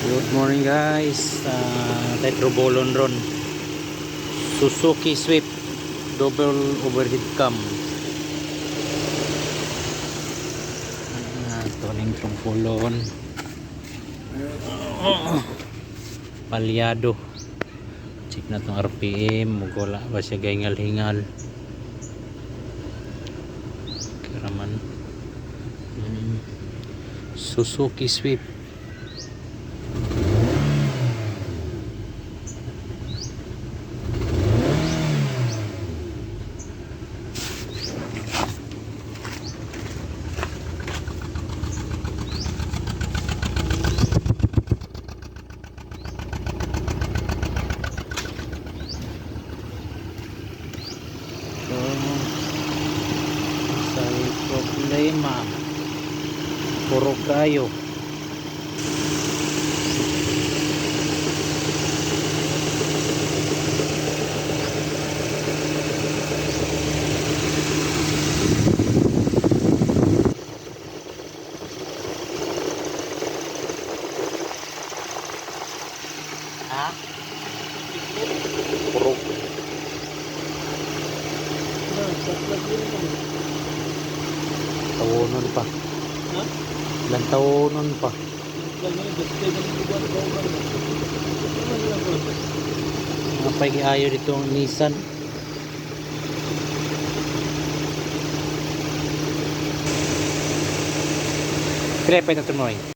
Good morning guys. Tetrobolon ron. Suzuki Swift double overhead cam. Ito ning trombolon. Palyado. Check na tong RPM. Mugula ba siya gaingal-hingal. Kiraman. Suzuki Swift. May problema, puro kayo. Ha? Puro tawonon pa. Ha? Ilang tawonon pa. Mga pag-iayo dito ang Nissan. Kaya pa ito tumoy.